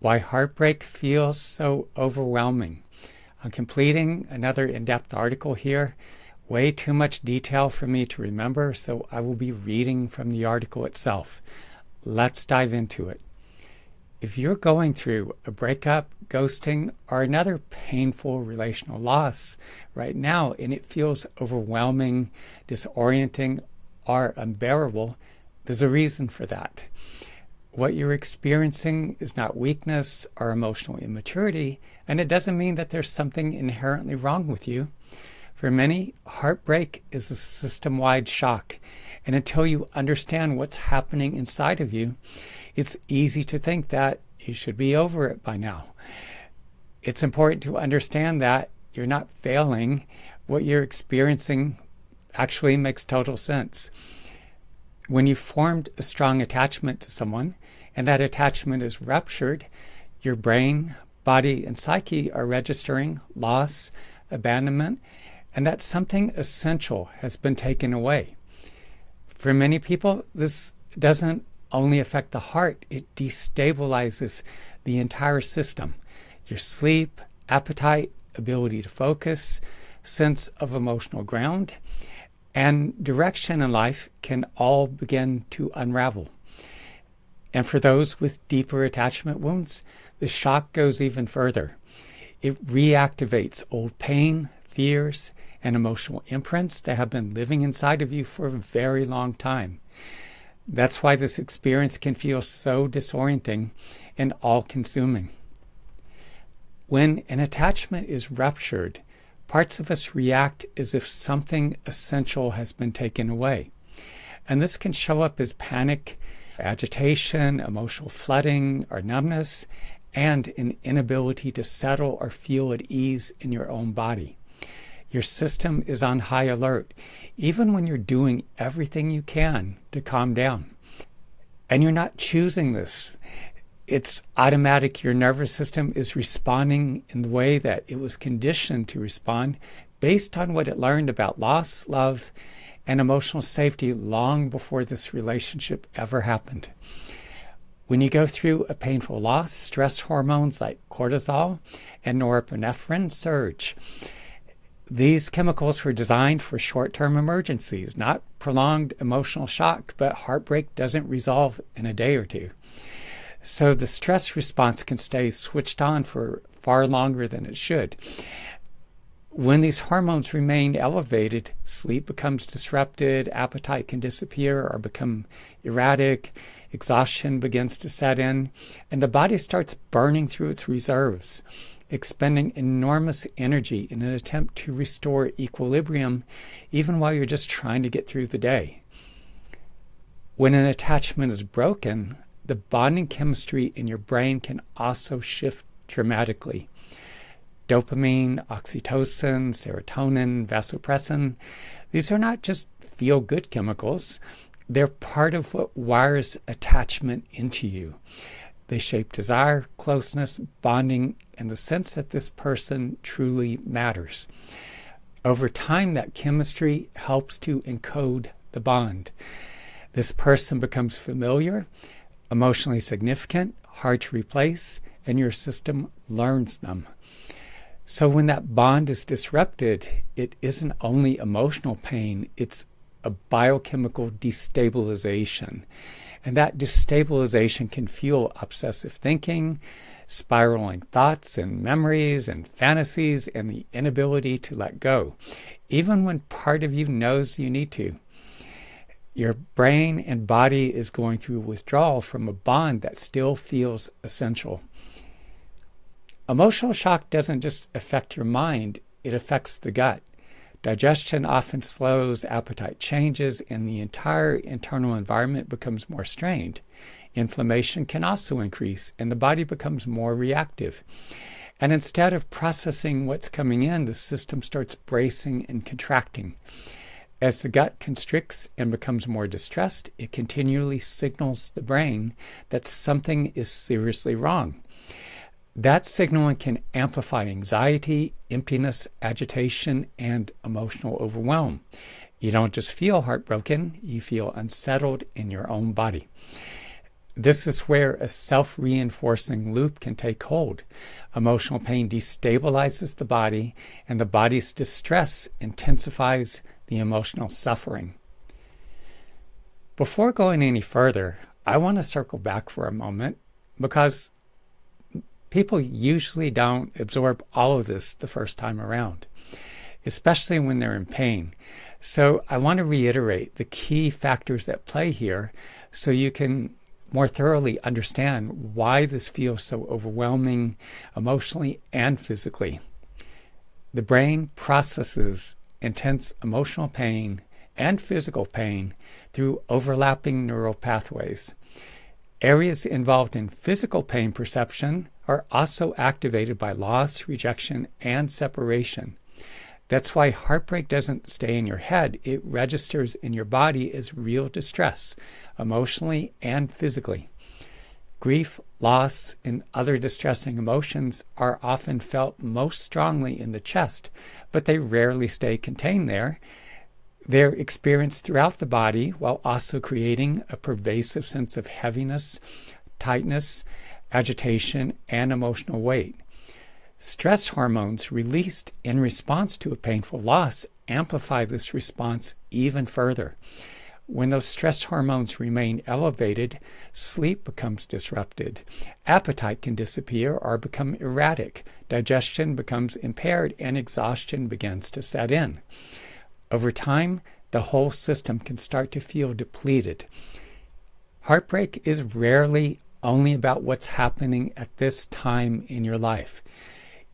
Why heartbreak feels so overwhelming. I'm completing another in-depth article here. Way too much detail for me to remember, so I will be reading from the article itself. Let's dive into it. If you're going through a breakup, ghosting, or another painful relational loss right now, and it feels overwhelming, disorienting, or unbearable, there's a reason for that. What you're experiencing is not weakness or emotional immaturity, and it doesn't mean that there's something inherently wrong with you. For many, heartbreak is a system-wide shock, and until you understand what's happening inside of you, it's easy to think that you should be over it by now. It's important to understand that you're not failing. What you're experiencing actually makes total sense. When you formed a strong attachment to someone, and that attachment is ruptured, your brain, body, and psyche are registering loss, abandonment, and that something essential has been taken away. For many people, this doesn't only affect the heart, it destabilizes the entire system. Your sleep, appetite, ability to focus, sense of emotional ground, and direction in life can all begin to unravel. And for those with deeper attachment wounds, the shock goes even further. It reactivates old pain, fears, and emotional imprints that have been living inside of you for a very long time. That's why this experience can feel so disorienting and all-consuming. When an attachment is ruptured, parts of us react as if something essential has been taken away. And this can show up as panic, agitation, emotional flooding, or numbness, and an inability to settle or feel at ease in your own body. Your system is on high alert, even when you're doing everything you can to calm down. And you're not choosing this. It's automatic. Your nervous system is responding in the way that it was conditioned to respond based on what it learned about loss, love, and emotional safety long before this relationship ever happened. When you go through a painful loss, stress hormones like cortisol and norepinephrine surge. These chemicals were designed for short-term emergencies, not prolonged emotional shock, but heartbreak doesn't resolve in a day or two. So the stress response can stay switched on for far longer than it should. When these hormones remain elevated, sleep becomes disrupted, appetite can disappear or become erratic, exhaustion begins to set in, and the body starts burning through its reserves, expending enormous energy in an attempt to restore equilibrium, even while you're just trying to get through the day. When an attachment is broken, the bonding chemistry in your brain can also shift dramatically. Dopamine, oxytocin, serotonin, vasopressin, these are not just feel-good chemicals. They're part of what wires attachment into you. They shape desire, closeness, bonding, and the sense that this person truly matters. Over time, that chemistry helps to encode the bond. This person becomes familiar, emotionally significant, hard to replace, and your system learns them. So when that bond is disrupted, it isn't only emotional pain, it's a biochemical destabilization. And that destabilization can fuel obsessive thinking, spiraling thoughts and memories and fantasies, and the inability to let go, even when part of you knows you need to. Your brain and body is going through withdrawal from a bond that still feels essential. Emotional shock doesn't just affect your mind, it affects the gut. Digestion often slows, appetite changes, and the entire internal environment becomes more strained. Inflammation can also increase, and the body becomes more reactive. And instead of processing what's coming in, the system starts bracing and contracting. As the gut constricts and becomes more distressed, it continually signals the brain that something is seriously wrong. That signaling can amplify anxiety, emptiness, agitation, and emotional overwhelm. You don't just feel heartbroken, you feel unsettled in your own body. This is where a self-reinforcing loop can take hold. Emotional pain destabilizes the body, and the body's distress intensifies the emotional suffering. Before going any further, I want to circle back for a moment because people usually don't absorb all of this the first time around, especially when they're in pain. So I want to reiterate the key factors at play here so you can more thoroughly understand why this feels so overwhelming emotionally and physically. The brain processes intense emotional pain and physical pain through overlapping neural pathways. Areas involved in physical pain perception are also activated by loss, rejection, and separation. That's why heartbreak doesn't stay in your head. It registers in your body as real distress, emotionally and physically. Grief, loss, and other distressing emotions are often felt most strongly in the chest, but they rarely stay contained there. They're experienced throughout the body while also creating a pervasive sense of heaviness, tightness, agitation, and emotional weight. Stress hormones released in response to a painful loss amplify this response even further. When those stress hormones remain elevated, sleep becomes disrupted, appetite can disappear or become erratic, digestion becomes impaired, and exhaustion begins to set in. Over time, the whole system can start to feel depleted. Heartbreak is rarely only about what's happening at this time in your life.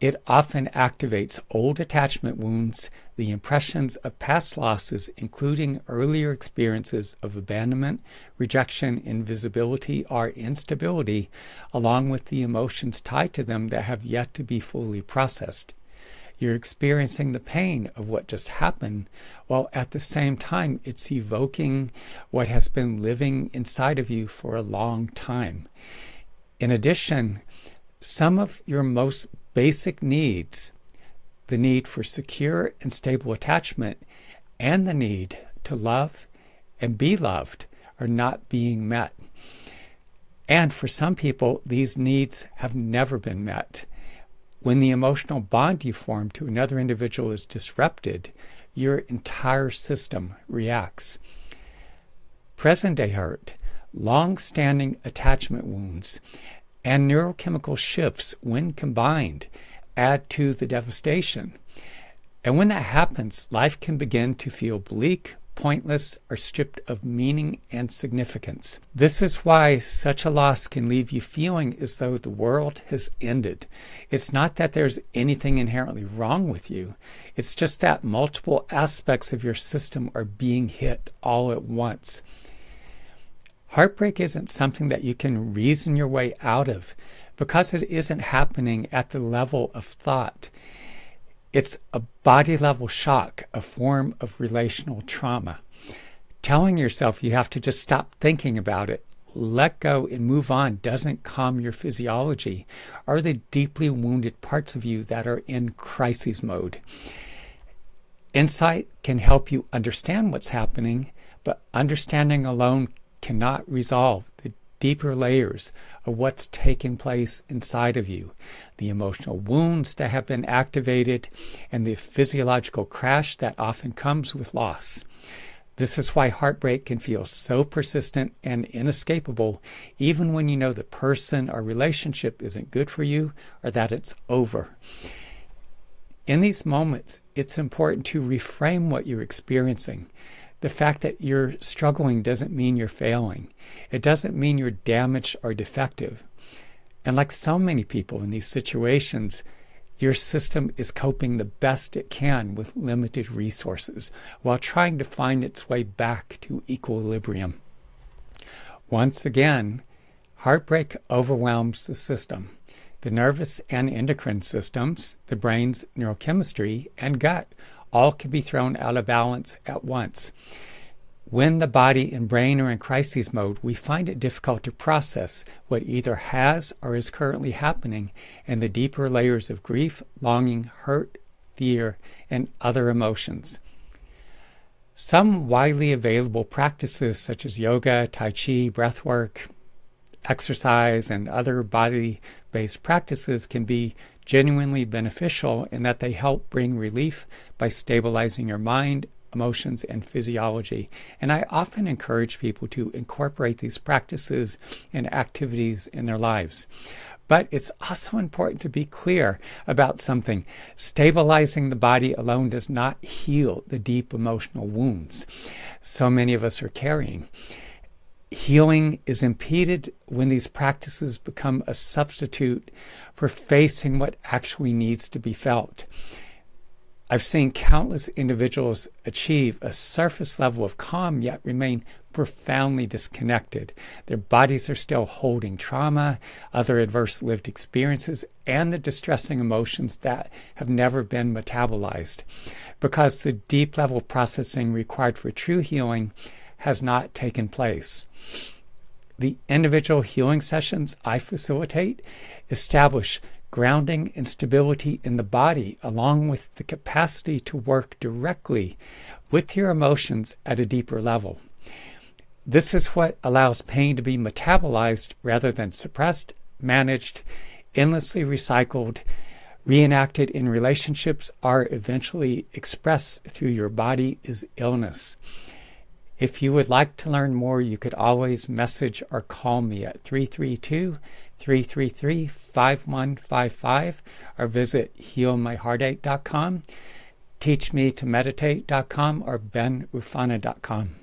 It often activates old attachment wounds, the impressions of past losses, including earlier experiences of abandonment, rejection, invisibility, or instability, along with the emotions tied to them that have yet to be fully processed. You're experiencing the pain of what just happened, while at the same time it's evoking what has been living inside of you for a long time. In addition, some of your most basic needs, the need for secure and stable attachment, and the need to love and be loved, are not being met. And for some people, these needs have never been met. When the emotional bond you form to another individual is disrupted, your entire system reacts. Present-day hurt, long-standing attachment wounds, and neurochemical shifts, when combined, add to the devastation. And when that happens, life can begin to feel bleak, pointless, or stripped of meaning and significance. This is why such a loss can leave you feeling as though the world has ended. It's not that there's anything inherently wrong with you. It's just that multiple aspects of your system are being hit all at once. Heartbreak isn't something that you can reason your way out of because it isn't happening at the level of thought. It's a body-level shock, a form of relational trauma. Telling yourself you have to just stop thinking about it, let go, and move on doesn't calm your physiology or the deeply wounded parts of you that are in crisis mode. Insight can help you understand what's happening, but understanding alone cannot resolve the deeper layers of what's taking place inside of you, the emotional wounds that have been activated, and the physiological crash that often comes with loss. This is why heartbreak can feel so persistent and inescapable, even when you know the person or relationship isn't good for you or that it's over. In these moments, it's important to reframe what you're experiencing. The fact that you're struggling doesn't mean you're failing. It doesn't mean you're damaged or defective. And like so many people in these situations, your system is coping the best it can with limited resources while trying to find its way back to equilibrium. Once again, heartbreak overwhelms the system. The nervous and endocrine systems, the brain's neurochemistry, and gut all can be thrown out of balance at once. When the body and brain are in crisis mode, we find it difficult to process what either has or is currently happening and the deeper layers of grief, longing, hurt, fear, and other emotions. Some widely available practices such as yoga, tai chi, breathwork, exercise and other body-based practices can be genuinely beneficial in that they help bring relief by stabilizing your mind, emotions, and physiology. And I often encourage people to incorporate these practices and activities in their lives. But it's also important to be clear about something. Stabilizing the body alone does not heal the deep emotional wounds so many of us are carrying. Healing is impeded when these practices become a substitute for facing what actually needs to be felt. I've seen countless individuals achieve a surface level of calm yet remain profoundly disconnected. Their bodies are still holding trauma, other adverse lived experiences, and the distressing emotions that have never been metabolized, because the deep level processing required for true healing has not taken place. The individual healing sessions I facilitate establish grounding and stability in the body, along with the capacity to work directly with your emotions at a deeper level. This is what allows pain to be metabolized rather than suppressed, managed, endlessly recycled, reenacted in relationships, or eventually expressed through your body as illness. If you would like to learn more, you could always message or call me at 332-333-5155 or visit healmyheartache.com, teachmetoMeditate.com, or benrufana.com.